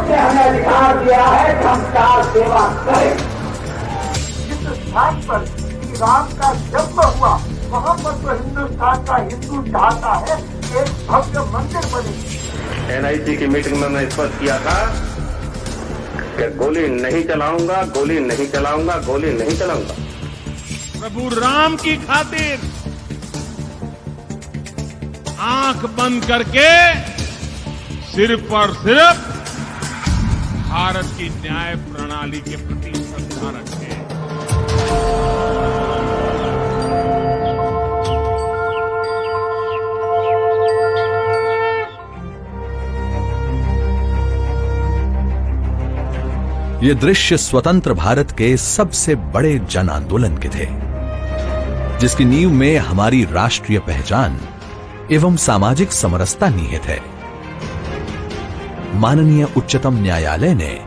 ने हमें अधिकार दिया है कि हम कार सेवा करें। जिस स्थान पर श्री राम का जन्म हुआ वहाँ पर तो हिंदुस्तान का हिंदू चाहता है एक भव्य मंदिर बने। एनआईसी की मीटिंग में मैं स्पष्ट किया था कि गोली नहीं चलाऊंगा, गोली नहीं चलाऊंगा, गोली नहीं चलाऊंगा। प्रभु राम की खातिर आंख बंद करके सिर्फ और सिर्फ भारत की न्याय प्रणाली के प्रति श्रद्धा रखें। ये दृश्य स्वतंत्र भारत के सबसे बड़े जन आंदोलन के थे, जिसकी नींव में हमारी राष्ट्रीय पहचान एवं सामाजिक समरसता निहित है। माननीय उच्चतम न्यायालय ने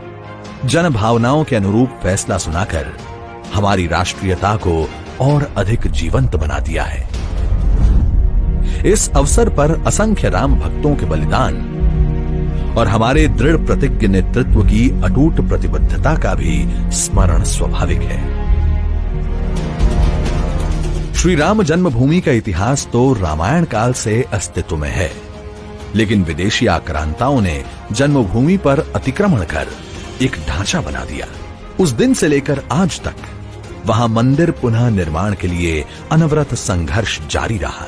जन भावनाओं के अनुरूप फैसला सुनाकर हमारी राष्ट्रीयता को और अधिक जीवंत बना दिया है। इस अवसर पर असंख्य राम भक्तों के बलिदान और हमारे दृढ़ प्रतिज्ञ नेतृत्व की अटूट प्रतिबद्धता का भी स्मरण स्वाभाविक है। श्री राम जन्मभूमि का इतिहास तो रामायण काल से अस्तित्व में है, लेकिन विदेशी आक्रांताओं ने जन्मभूमि पर अतिक्रमण कर एक ढांचा बना दिया। उस दिन से लेकर आज तक वहां मंदिर पुनः निर्माण के लिए अनवरत संघर्ष जारी रहा।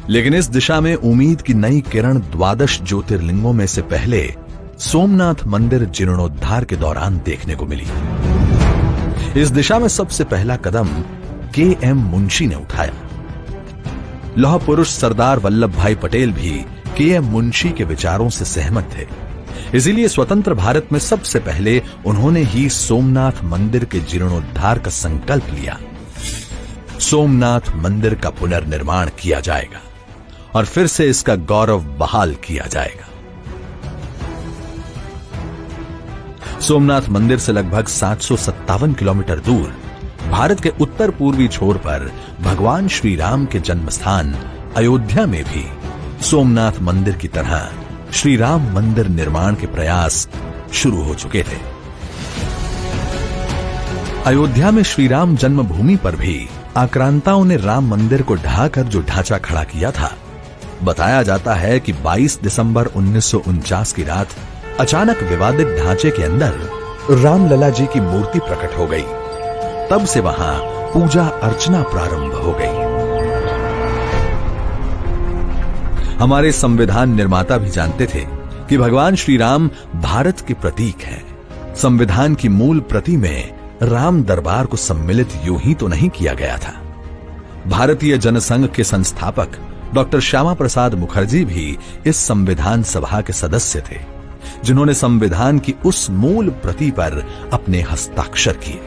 लेकिन इस दिशा में उम्मीद की नई किरण 12 ज्योतिर्लिंगों में से पहले सोमनाथ मंदिर जीर्णोद्धार के दौरान देखने को मिली। इस दिशा में सबसे पहला कदम के.एम. मुंशी ने उठाया। लौह पुरुष सरदार वल्लभ भाई पटेल भी के.एम. मुंशी के विचारों से सहमत थे। इसीलिए स्वतंत्र भारत में सबसे पहले उन्होंने ही सोमनाथ मंदिर के जीर्णोद्धार का संकल्प लिया। सोमनाथ मंदिर का पुनर्निर्माण किया जाएगा और फिर से इसका गौरव बहाल किया जाएगा। सोमनाथ मंदिर से लगभग 757 किलोमीटर दूर भारत के उत्तर पूर्वी छोर पर भगवान श्री राम के जन्म स्थान अयोध्या में भी सोमनाथ मंदिर की तरह श्री राम मंदिर निर्माण के प्रयास शुरू हो चुके थे। अयोध्या में श्री राम जन्मभूमि पर भी आक्रांताओं ने राम मंदिर को ढाकर जो ढांचा खड़ा किया था, बताया जाता है कि 22 दिसंबर 1949 की रात अचानक विवादित ढांचे के अंदर रामलला जी की मूर्ति प्रकट हो गई। तब से वहां पूजा अर्चना प्रारंभ हो गई। हमारे संविधान निर्माता भी जानते थे कि भगवान श्री राम भारत के प्रतीक हैं। संविधान की मूल प्रति में राम दरबार को सम्मिलित यूं ही तो नहीं किया गया था। भारतीय जनसंघ के संस्थापक डॉक्टर श्यामा प्रसाद मुखर्जी भी इस संविधान सभा के सदस्य थे, जिन्होंने संविधान की उस मूल प्रति पर अपने हस्ताक्षर किए।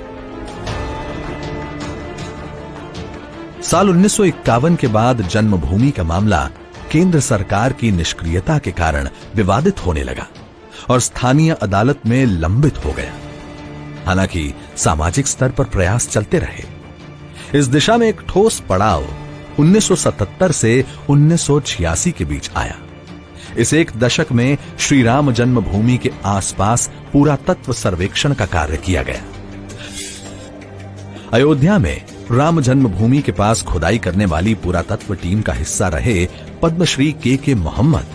साल 1951 के बाद जन्मभूमि का मामला केंद्र सरकार की निष्क्रियता के कारण विवादित होने लगा और स्थानीय अदालत में लंबित हो गया। हालांकि सामाजिक स्तर पर प्रयास चलते रहे। इस दिशा में एक ठोस पड़ाव 1977 से 1986 के बीच आया। इस एक दशक में श्री राम जन्मभूमि के आसपास पुरातत्व सर्वेक्षण का कार्य किया गया। अयोध्या में राम जन्मभूमि के पास खुदाई करने वाली पुरातत्व टीम का हिस्सा रहे पद्मश्री के मोहम्मद,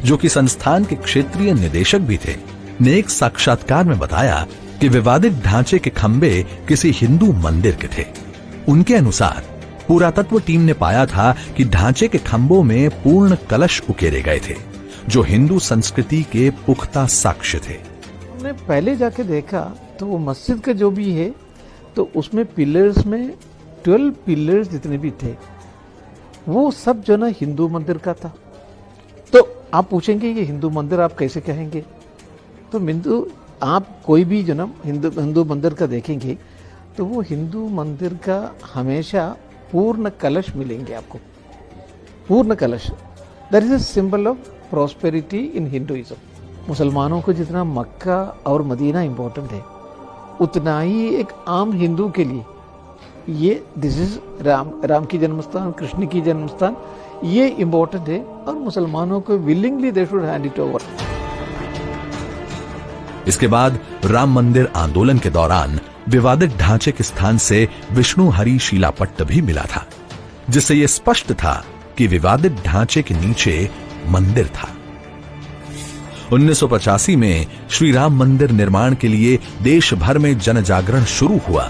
जो कि संस्थान के क्षेत्रीय निदेशक भी थे, ने एक साक्षात्कार में बताया कि विवादित ढांचे के खंभे किसी हिंदू मंदिर के थे। उनके अनुसार पुरातत्व टीम ने पाया था कि ढांचे के खंभों में पूर्ण कलश उकेरे गए थे, जो हिंदू संस्कृति के पुख्ता साक्ष्य थे। हमने पहले जाके देखा तो वो मस्जिद का जो भी है तो उसमें पिलर्स में 12 पिलर्स जितने भी थे वो सब जो ना हिंदू मंदिर का था। तो आप पूछेंगे ये हिंदू मंदिर आप कैसे कहेंगे? तो हिंदू आप कोई भी जो ना हिंदू मंदिर का देखेंगे तो वो हिंदू मंदिर का हमेशा पूर्ण कलश मिलेंगे आपको। पूर्ण कलश that is a symbol of prosperity in Hinduism. मुसलमानों को जितना मक्का और मदीना इंपॉर्टेंट है, उतना ही एक आम हिंदू के लिए ये दिस इज राम की जन्मस्थान, कृष्ण की जन्मस्थान, ये इम्पोर्टेंट है और मुसलमानों को willingly they should hand it over. इसके बाद राम मंदिर आंदोलन के दौरान विवादित ढांचे के स्थान से विष्णु हरि शिलापट्ट भी मिला था, जिससे यह स्पष्ट था कि विवादित ढांचे के नीचे मंदिर था। 1985 में श्री राम मंदिर निर्माण के लिए देश भर में जन जागरण शुरू हुआ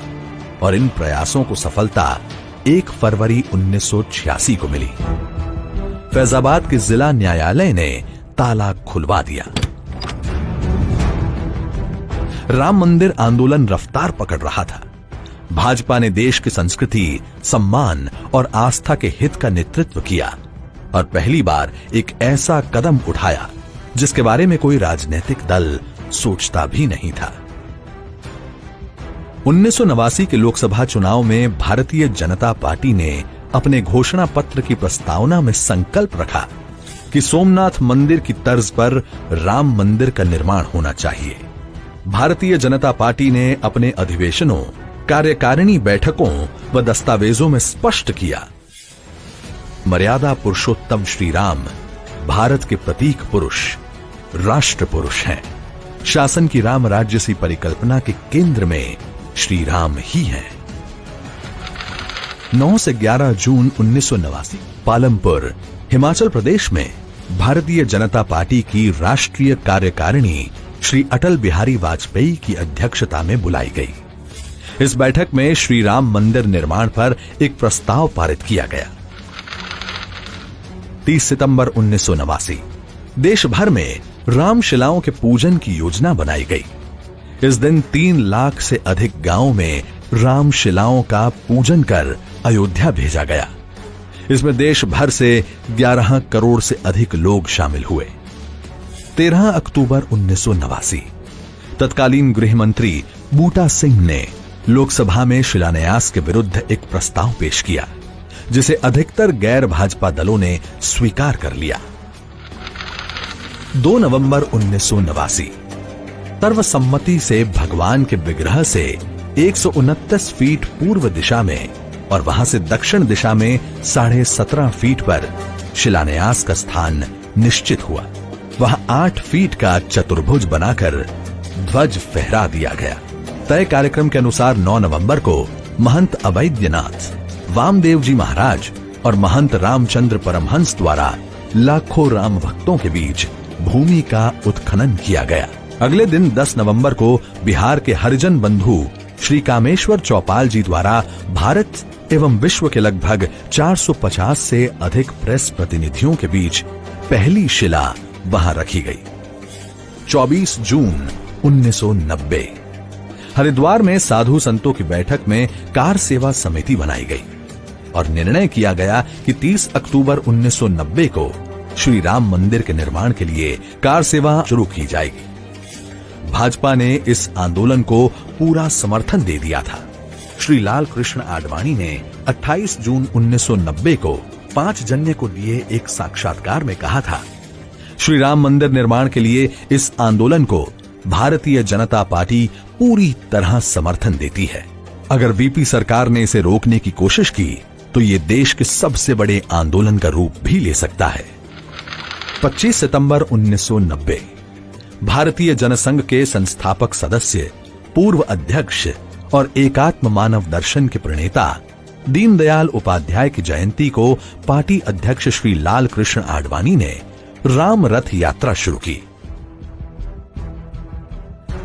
और इन प्रयासों को सफलता 1 फरवरी 1986 को मिली। फैजाबाद के जिला न्यायालय ने ताला खुलवा दिया। राम मंदिर आंदोलन रफ्तार पकड़ रहा था। भाजपा ने देश की संस्कृति, सम्मान और आस्था के हित का नेतृत्व किया और पहली बार एक ऐसा कदम उठाया जिसके बारे में कोई राजनीतिक दल सोचता भी नहीं था। 1989 के लोकसभा चुनाव में भारतीय जनता पार्टी ने अपने घोषणा पत्र की प्रस्तावना में संकल्प रखा कि सोमनाथ मंदिर की तर्ज पर राम मंदिर का निर्माण होना चाहिए। भारतीय जनता पार्टी ने अपने अधिवेशनों, कार्यकारिणी बैठकों व दस्तावेजों में स्पष्ट किया, मर्यादा पुरुषोत्तम श्री राम भारत के प्रतीक पुरुष, राष्ट्र पुरुष हैं। शासन की राम राज्य सी परिकल्पना के केंद्र में श्री राम ही हैं। 9 से 11 जून 1989 पालमपुर, हिमाचल प्रदेश में भारतीय जनता पार्टी की राष्ट्रीय कार्यकारिणी श्री अटल बिहारी वाजपेयी की अध्यक्षता में बुलाई गई। इस बैठक में श्री राम मंदिर निर्माण पर एक प्रस्ताव पारित किया गया। 30 सितंबर 1989 देश भर में रामशिलाओं के पूजन की योजना बनाई गई। इस दिन 3 लाख से अधिक गांवों में रामशिलाओं का पूजन कर अयोध्या भेजा गया। इसमें देश भर से 11 करोड़ से अधिक लोग शामिल हुए। 13 अक्टूबर 1989 तत्कालीन गृह मंत्री बूटा सिंह ने लोकसभा में शिलान्यास के विरुद्ध एक प्रस्ताव पेश किया, जिसे अधिकतर गैर भाजपा दलों ने स्वीकार कर लिया। 2 नवंबर 1989 सर्वसम्मति से भगवान के विग्रह से 129 फीट पूर्व दिशा में और वहां से दक्षिण दिशा में 17.5 फीट पर शिलान्यास का स्थान निश्चित हुआ। वहां 8 फीट का चतुर्भुज बनाकर ध्वज फहरा दिया गया। तय कार्यक्रम के अनुसार 9 नवंबर को महंत अवैद्यनाथ, वामदेव जी महाराज और महंत रामचंद्र परमहंस द्वारा लाखों राम भक्तों के बीच भूमि का उत्खनन किया गया। अगले दिन 10 नवंबर को बिहार के हरिजन बंधु श्री कामेश्वर चौपाल जी द्वारा भारत एवं विश्व के लगभग 450 से अधिक प्रेस प्रतिनिधियों के बीच पहली शिला वहां रखी गई। 24 जून 1990 हरिद्वार में साधु संतों की बैठक में कार सेवा समिति बनाई गई और निर्णय किया गया कि 30 अक्टूबर 1990 को श्री राम मंदिर के निर्माण के लिए कार सेवा शुरू की जाएगी। भाजपा ने इस आंदोलन को पूरा समर्थन दे दिया था। श्री लाल कृष्ण आडवाणी ने 28 जून 1990 को 5 जन्य को दिए एक साक्षात्कार में कहा था, श्री राम मंदिर निर्माण के लिए इस आंदोलन को भारतीय जनता पार्टी पूरी तरह समर्थन देती है। अगर वीपी सरकार ने इसे रोकने की कोशिश की तो ये देश के सबसे बड़े आंदोलन का रूप भी ले सकता है। 25 सितंबर 1990 भारतीय जनसंघ के संस्थापक सदस्य, पूर्व अध्यक्ष और एकात्म मानव दर्शन के प्रणेता दीनदयाल उपाध्याय की जयंती को पार्टी अध्यक्ष श्री लाल कृष्ण आडवाणी ने राम रथ यात्रा शुरू की।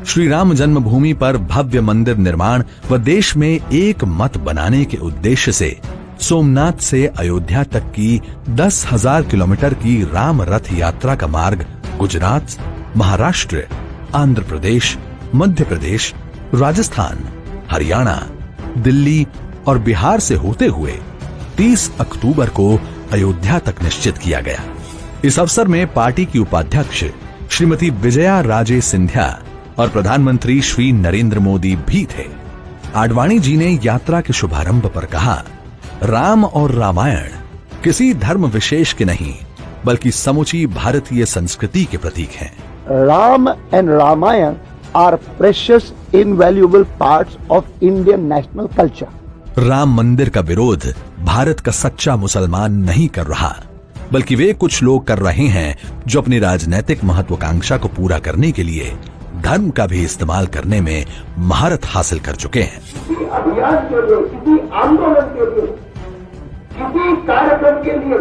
श्री राम जन्मभूमि पर भव्य मंदिर निर्माण व देश में एक मत बनाने के उद्देश्य से सोमनाथ से अयोध्या तक की 10,000 किलोमीटर की राम रथ यात्रा का मार्ग गुजरात, महाराष्ट्र, आंध्र प्रदेश, मध्य प्रदेश, राजस्थान, हरियाणा, दिल्ली और बिहार से होते हुए 30 अक्टूबर को अयोध्या तक निश्चित किया गया। इस अवसर में पार्टी की उपाध्यक्ष श्रीमती विजया राजे सिंधिया और प्रधानमंत्री श्री नरेंद्र मोदी भी थे। आडवाणी जी ने यात्रा के शुभारंभ पर कहा, राम और रामायण किसी धर्म विशेष के नहीं बल्कि समूची भारतीय संस्कृति के प्रतीक हैं। Ram and Ramayana are precious, invaluable parts of Indian national culture. Ram मंदिर का विरोध भारत का सच्चा मुसलमान नहीं कर रहा बल्कि वे कुछ लोग कर रहे हैं जो अपनी राजनीतिक महत्वाकांक्षा को पूरा करने के लिए धर्म का भी इस्तेमाल करने में महारत हासिल कर चुके हैं। किसी अभियान के लिए, किसी आंदोलन के लिए, किसी कार्यक्रम के लिए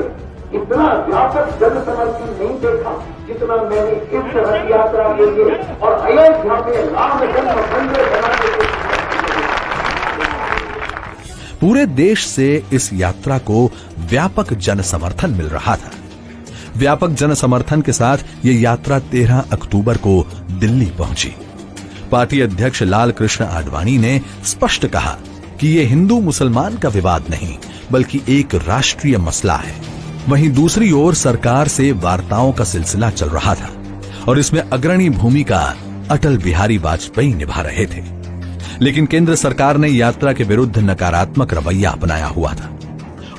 इतना व्यापक जन समर्थन नहीं देखा जितना मैंने इस रथ यात्रा के लिए और अयोध्या में राम जन्म मंदिर बनाने के लिए। पूरे देश से इस यात्रा को व्यापक जन समर्थन मिल रहा था। व्यापक जन समर्थन के साथ ये यात्रा 13 अक्टूबर को दिल्ली पहुंची। पार्टी अध्यक्ष लाल कृष्ण आडवाणी ने स्पष्ट कहा कि ये हिंदू मुसलमान का विवाद नहीं बल्कि एक राष्ट्रीय मसला है। वहीं दूसरी ओर सरकार से वार्ताओं का सिलसिला चल रहा था और इसमें अग्रणी भूमिका अटल बिहारी वाजपेयी निभा रहे थे। लेकिन केंद्र सरकार ने यात्रा के विरुद्ध नकारात्मक रवैया अपनाया हुआ था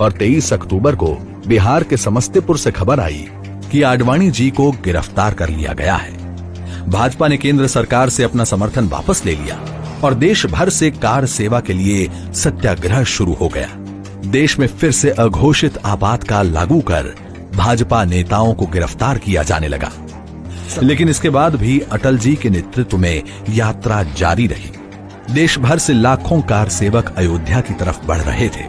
और 23 अक्टूबर को बिहार के समस्तीपुर से खबर आई कि आडवाणी जी को गिरफ्तार कर लिया गया है। भाजपा ने केंद्र सरकार से अपना समर्थन वापस ले लिया और देश भर से कार सेवा के लिए सत्याग्रह शुरू हो गया। देश में फिर से अघोषित आपातकाल लागू कर भाजपा नेताओं को गिरफ्तार किया जाने लगा। लेकिन इसके बाद भी अटल जी के नेतृत्व में यात्रा जारी रही। देश भर से लाखों कार सेवक अयोध्या की तरफ बढ़ रहे थे।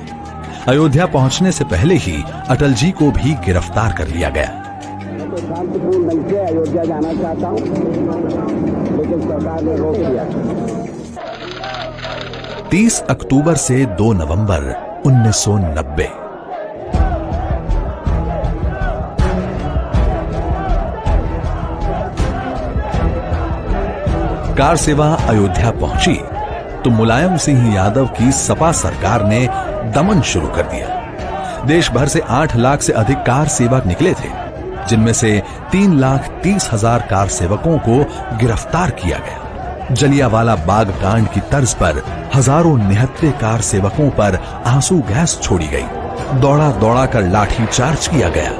अयोध्या पहुंचने से पहले ही अटल जी को भी गिरफ्तार कर लिया गया। मैं तो शांतिपूर्ण ढंग से अयोध्या जाना चाहता हूं, लेकिन सरकार ने रोक दिया। 30 अक्टूबर से 2 नवंबर 1990। कार सेवा अयोध्या पहुंची तो मुलायम सिंह यादव की सपा सरकार ने दमन शुरू कर दिया। देश भर से 8 लाख से अधिक कार सेवक निकले थे, जिनमें से 3,30,000 कार सेवकों को गिरफ्तार किया गया। जलियांवाला बाग कांड की तर्ज पर हजारों निहत्थे कार सेवकों पर आंसू गैस छोड़ी गई। दौड़ा दौड़ा कर लाठी चार्ज किया गया।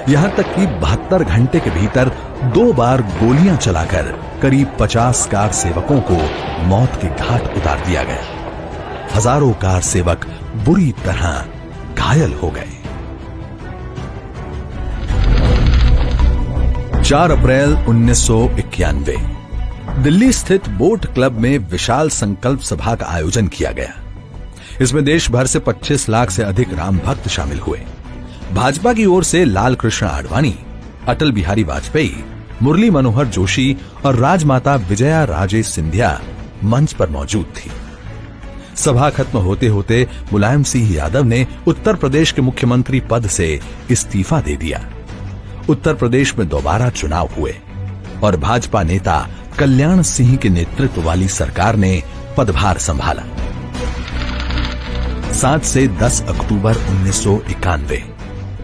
यहां तक कि 72 घंटे के भीतर 2 बार गोलियां चलाकर करीब 50 कार सेवकों को मौत के घाट उतार दिया गया। हजारों कार सेवक बुरी तरह घायल हो गए। 4 अप्रैल 1991 दिल्ली स्थित बोट क्लब में विशाल संकल्प सभा का आयोजन किया गया। इसमें देश भर से 25 लाख से अधिक राम भक्त शामिल हुए। भाजपा की ओर से लाल कृष्ण आडवाणी, अटल बिहारी वाजपेयी, मुरली मनोहर जोशी और राजमाता विजया राजे सिंधिया मंच पर मौजूद थी। सभा खत्म होते होते मुलायम सिंह यादव ने उत्तर प्रदेश के मुख्यमंत्री पद से इस्तीफा दे दिया। उत्तर प्रदेश में दोबारा चुनाव हुए और भाजपा नेता कल्याण सिंह के नेतृत्व वाली सरकार ने पदभार संभाला। 7 से 10 अक्टूबर 1991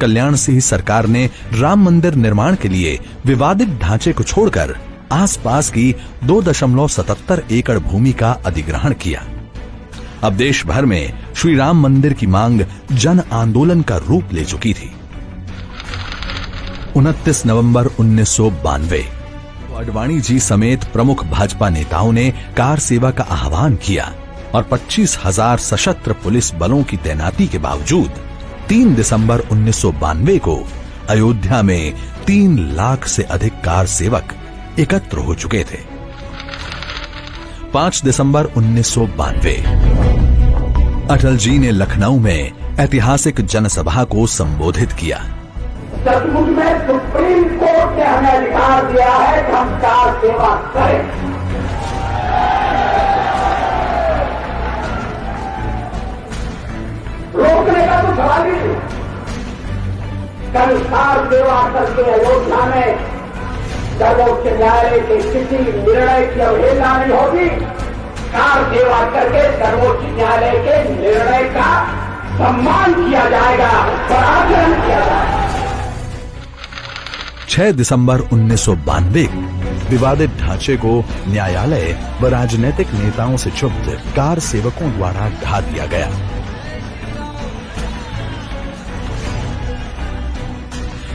कल्याण सिंह सरकार ने राम मंदिर निर्माण के लिए विवादित ढांचे को छोड़कर आसपास की 2.77 एकड़ भूमि का अधिग्रहण किया। अब देश भर में श्री राम मंदिर की मांग जन आंदोलन का रूप ले चुकी थी। 29 नवंबर 1992 आडवाणी जी समेत प्रमुख भाजपा नेताओं ने कार सेवा का आह्वान किया और 25,000 सशस्त्र पुलिस बलों की तैनाती के बावजूद 3 दिसंबर 1992 को अयोध्या में 3 लाख से अधिक कार सेवक एकत्र हो चुके थे। 5 दिसंबर 1992 अटल जी ने लखनऊ में ऐतिहासिक जनसभा को संबोधित किया। सचमुच में सुप्रीम कोर्ट ने हमें अधिकार दिया है कि हम कार सेवा करें। रोकने का तो सवाल ही नहीं। कल कार सेवा करके अयोध्या में सर्वोच्च न्यायालय के किसी निर्णय की अवहेलना नहीं होगी। कार सेवा करके सर्वोच्च न्यायालय के निर्णय का सम्मान किया जाएगा, पर आचरण किया जाएगा। 6 दिसंबर 1992 विवादित ढांचे को न्यायालय व राजनीतिक नेताओं से क्षुब्ध कार सेवकों द्वारा ढा दिया गया।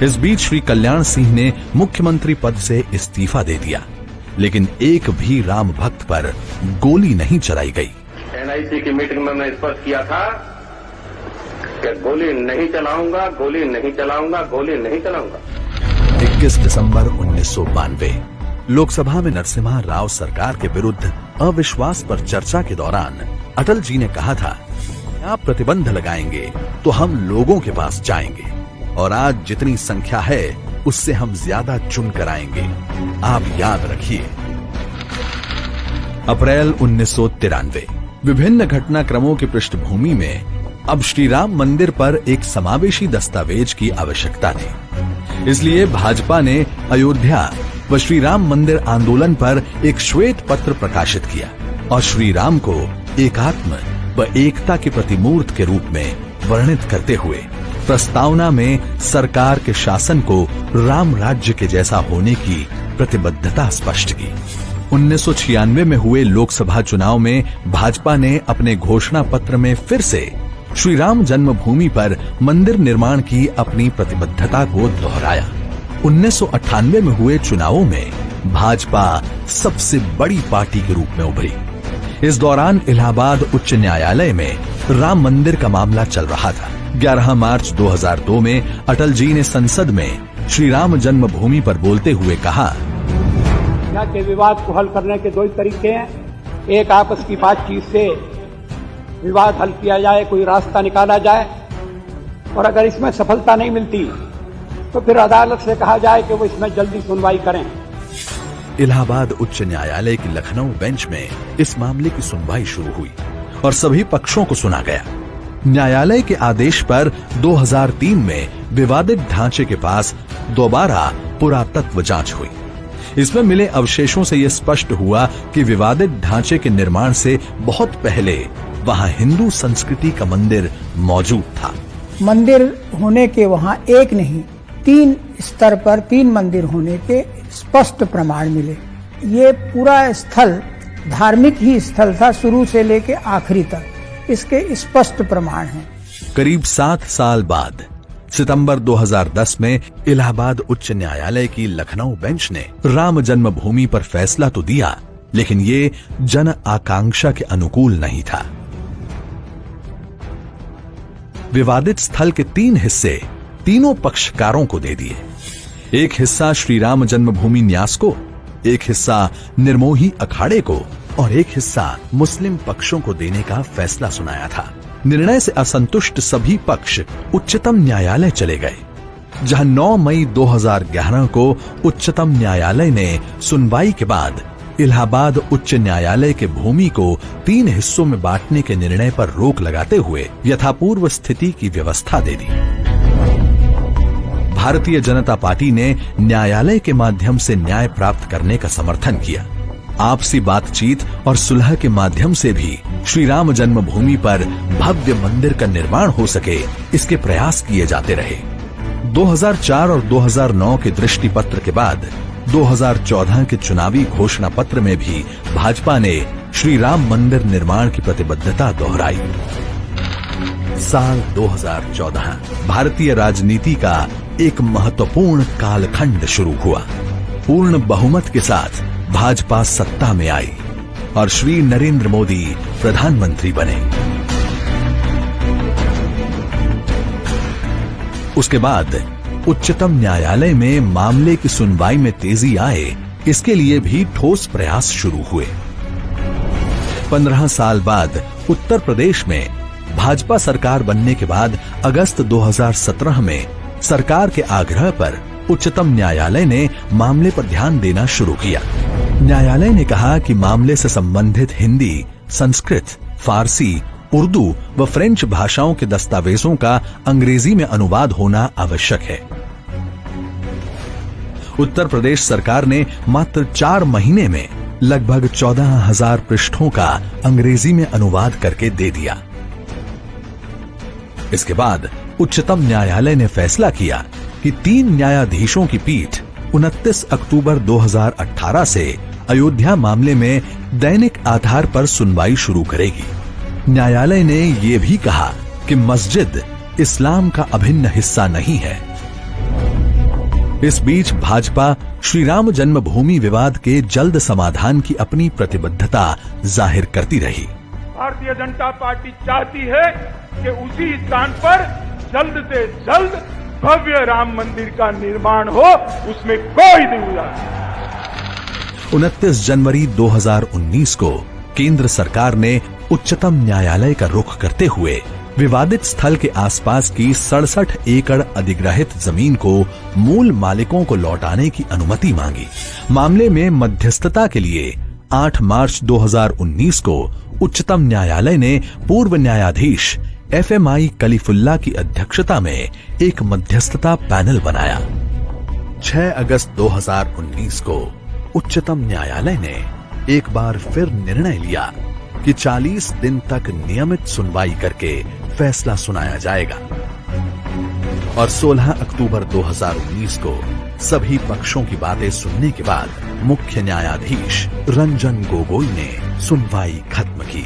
इस बीच श्री कल्याण सिंह ने मुख्यमंत्री पद से इस्तीफा दे दिया, लेकिन एक भी राम भक्त पर गोली नहीं चलाई गई। एनआईसी की मीटिंग में मैंने स्पष्ट किया था कि गोली नहीं चलाऊंगा, गोली नहीं चलाऊंगा, गोली नहीं चलाऊंगा। 21 दिसंबर 1992 लोकसभा में नरसिम्हा राव सरकार के विरुद्ध अविश्वास पर चर्चा के दौरान अटल जी ने कहा था, आप प्रतिबंध लगाएंगे तो हम लोगों के पास जाएंगे और आज जितनी संख्या है उससे हम ज्यादा चुन कर आएंगे, आप याद रखिए। अप्रैल 1993 विभिन्न घटनाक्रमों की पृष्ठभूमि में अब श्री राम मंदिर पर एक समावेशी दस्तावेज की आवश्यकता थी। इसलिए भाजपा ने अयोध्या व श्री राम मंदिर आंदोलन पर एक श्वेत पत्र प्रकाशित किया और श्री राम को एकात्म व एकता की प्रतिमूर्त के रूप में वर्णित करते हुए प्रस्तावना में सरकार के शासन को राम राज्य के जैसा होने की प्रतिबद्धता स्पष्ट की। 1996 में हुए लोकसभा चुनाव में भाजपा ने अपने घोषणा पत्र में फिर से श्री राम जन्मभूमि पर मंदिर निर्माण की अपनी प्रतिबद्धता को दोहराया। 1998 में हुए चुनावों में भाजपा सबसे बड़ी पार्टी के रूप में उभरी। इस दौरान इलाहाबाद उच्च न्यायालय में राम मंदिर का मामला चल रहा था। 11 मार्च 2002 में अटल जी ने संसद में श्री राम जन्मभूमि पर बोलते हुए कहा, के विवाद को हल करने के दो ही तरीके हैं। एक, आपस की बातचीत से विवाद हल किया जाए, कोई रास्ता निकाला जाए, और अगर इसमें सफलता नहीं मिलती तो फिर अदालत से कहा जाए कि वो इसमें जल्दी सुनवाई करें। इलाहाबाद उच्च न्यायालय की लखनऊ बेंच में इस मामले की सुनवाई शुरू हुई और सभी पक्षों को सुना गया। न्यायालय के आदेश पर 2003 में विवादित ढांचे के पास दोबारा पुरातत्व जांच हुई। इसमें मिले अवशेषों से यह स्पष्ट हुआ कि विवादित ढांचे के निर्माण से बहुत पहले वहां हिंदू संस्कृति का मंदिर मौजूद था। मंदिर होने के वहां एक नहीं 3 स्तर पर 3 मंदिर होने के स्पष्ट प्रमाण मिले। ये पूरा स्थल धार्मिक ही स्थल था शुरू से लेकर आखिरी तक, इसके स्पष्ट प्रमाण हैं। करीब 7 साल बाद सितंबर 2010 में इलाहाबाद उच्च न्यायालय की लखनऊ बेंच ने राम जन्मभूमि पर फैसला तो दिया, लेकिन ये जन आकांक्षा के अनुकूल नहीं था। विवादित स्थल के 3 हिस्से तीनों पक्षकारों को दे दिए। एक हिस्सा श्री राम जन्मभूमि न्यास को, एक हिस्सा निर्मोही अखाड़े को और एक हिस्सा मुस्लिम पक्षों को देने का फैसला सुनाया था। निर्णय से असंतुष्ट सभी पक्ष उच्चतम न्यायालय चले गए, जहां 9 मई 2011 को उच्चतम न्यायालय ने सुनवाई के बाद इलाहाबाद उच्च न्यायालय के भूमि को 3 हिस्सों में बांटने के निर्णय पर रोक लगाते हुए यथापूर्व स्थिति की व्यवस्था दे दी। भारतीय जनता पार्टी ने न्यायालय के माध्यम से न्याय प्राप्त करने का समर्थन किया। आपसी बातचीत और सुलह के माध्यम से भी श्री राम जन्मभूमि पर भव्य मंदिर का निर्माण हो सके, इसके प्रयास किए जाते रहे। 2004 और 2009 के दृष्टि पत्र के बाद 2014 के चुनावी घोषणा पत्र में भी भाजपा ने श्री राम मंदिर निर्माण की प्रतिबद्धता दोहराई। साल 2014 भारतीय राजनीति का एक महत्वपूर्ण कालखंड शुरू हुआ। पूर्ण बहुमत के साथ भाजपा सत्ता में आई और श्री नरेंद्र मोदी प्रधानमंत्री बने। उसके बाद उच्चतम न्यायालय में मामले की सुनवाई में तेजी आए, इसके लिए भी ठोस प्रयास शुरू हुए। 15 साल बाद उत्तर प्रदेश में भाजपा सरकार बनने के बाद अगस्त 2017 में सरकार के आग्रह पर उच्चतम न्यायालय ने मामले पर ध्यान देना शुरू किया। न्यायालय ने कहा कि मामले से संबंधित हिंदी, संस्कृत, फारसी, उर्दू व फ्रेंच भाषाओं के दस्तावेजों का अंग्रेजी में अनुवाद होना आवश्यक है। उत्तर प्रदेश सरकार ने मात्र 4 महीने में लगभग 14,000 पृष्ठों का अंग्रेजी में अनुवाद करके दे दिया। इसके बाद उच्चतम न्यायालय ने फैसला किया कि 3 न्यायाधीशों की पीठ 29 अक्टूबर 2018 से अयोध्या मामले में दैनिक आधार पर सुनवाई शुरू करेगी। न्यायालय ने यह भी कहा कि मस्जिद इस्लाम का अभिन्न हिस्सा नहीं है। इस बीच भाजपा श्री राम जन्मभूमि विवाद के जल्द समाधान की अपनी प्रतिबद्धता जाहिर करती रही। भारतीय जनता पार्टी चाहती है कि उसी स्थान पर जल्द से जल्द भव्य राम मंदिर का निर्माण हो, उसमें कोई दुविधा नहीं। 29 जनवरी 2019 को केंद्र सरकार ने उच्चतम न्यायालय का रुख करते हुए विवादित स्थल के आसपास की 67 एकड़ अधिग्रहित जमीन को मूल मालिकों को लौटाने की अनुमति मांगी। मामले में मध्यस्थता के लिए 8 मार्च 2019 को उच्चतम न्यायालय ने पूर्व न्यायाधीश FMI कलीफुल्ला की अध्यक्षता में एक मध्यस्थता पैनल बनाया। 6 अगस्त 2019 को उच्चतम न्यायालय ने एक बार फिर निर्णय लिया कि 40 दिन तक नियमित सुनवाई करके फैसला सुनाया जाएगा और 16 अक्टूबर 2019 को सभी पक्षों की बातें सुनने के बाद मुख्य न्यायाधीश रंजन गोगोई ने सुनवाई खत्म की।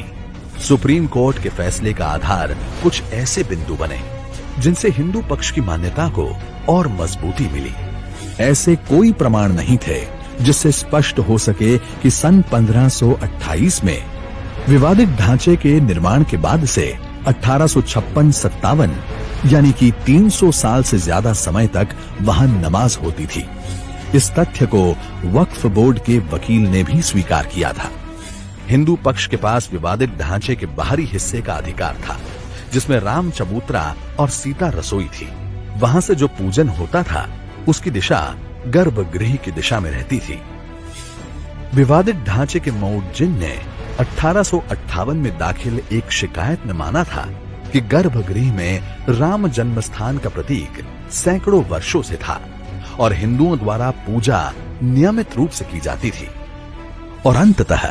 सुप्रीम कोर्ट के फैसले का आधार कुछ ऐसे बिंदु बने जिनसे हिंदू पक्ष की मान्यता को और मजबूती मिली। ऐसे कोई प्रमाण नहीं थे जिससे स्पष्ट हो सके कि सन 1528 में विवादित ढांचे के निर्माण के बाद से 1856-57 यानी कि 300 साल से ज्यादा समय तक वहां नमाज होती थी। इस तथ्य को वक्फ बोर्ड के वकील ने भी स्वीकार किया था। हिंदू पक्ष के पास विवादित ढांचे के बाहरी हिस्से का अधिकार था, जिसमें राम चबूतरा और सीता रसोई थी। वहां से जो पूजन होता था उसकी दिशा गर्भगृह की दिशा में रहती थी। विवादित ढांचे के मौजिन ने 1858 में दाखिल एक शिकायत में माना था कि गर्भगृह में राम जन्मस्थान का प्रतीक सैकड़ों वर्षों से था और हिंदुओं द्वारा पूजा नियमित रूप से की जाती थी। और अंततः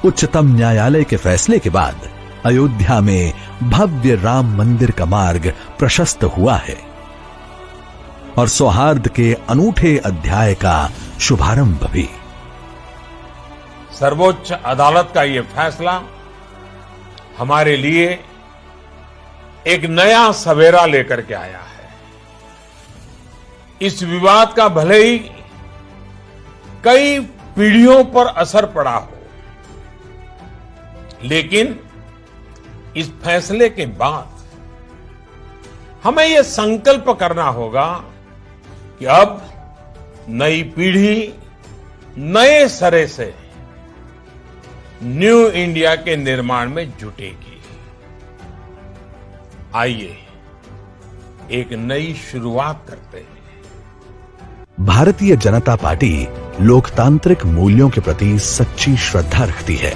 उच्चतम न्यायालय के फैसले के बाद अयोध्या में भव्य राम मंदिर का मार्ग प्रशस्त हुआ है और सौहार्द के अनूठे अध्याय का शुभारंभ भी। सर्वोच्च अदालत का ये फैसला हमारे लिए एक नया सवेरा लेकर के आया है। इस विवाद का भले ही कई पीढ़ियों पर असर पड़ा हो, लेकिन इस फैसले के बाद हमें यह संकल्प करना होगा कि अब नई पीढ़ी नए सिरे से न्यू इंडिया के निर्माण में जुटेगी। आइए एक नई शुरुआत करते हैं। भारतीय जनता पार्टी लोकतांत्रिक मूल्यों के प्रति सच्ची श्रद्धा रखती है।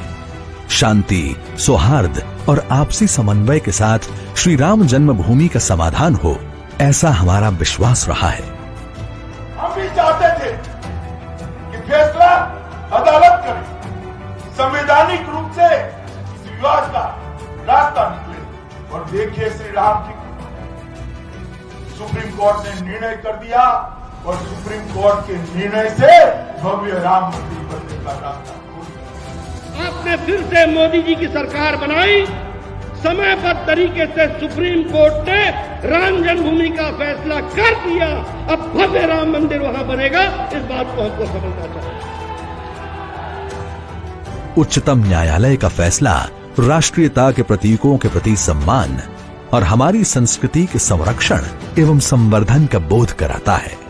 शांति, सौहार्द और आपसी समन्वय के साथ श्री राम जन्मभूमि का समाधान हो, ऐसा हमारा विश्वास रहा है। हम भी चाहते थे कि फैसला अदालत करे, संवैधानिक रूप से इस विवाद का रास्ता निकले। और देखिए श्री राम जी, सुप्रीम कोर्ट ने निर्णय कर दिया और सुप्रीम कोर्ट के निर्णय से भव्य राम मंदिर बनने का रास्ता। आपने फिर से मोदी जी की सरकार बनाई, समयबद्ध तरीके से सुप्रीम कोर्ट ने राम जन्मभूमि का फैसला कर दिया। अब भव्य राम मंदिर वहां बनेगा, इस बात को हमको समझना चाहिए। उच्चतम न्यायालय का फैसला राष्ट्रीयता के प्रतीकों के प्रति सम्मान और हमारी संस्कृति के संरक्षण एवं संवर्धन का बोध कराता है।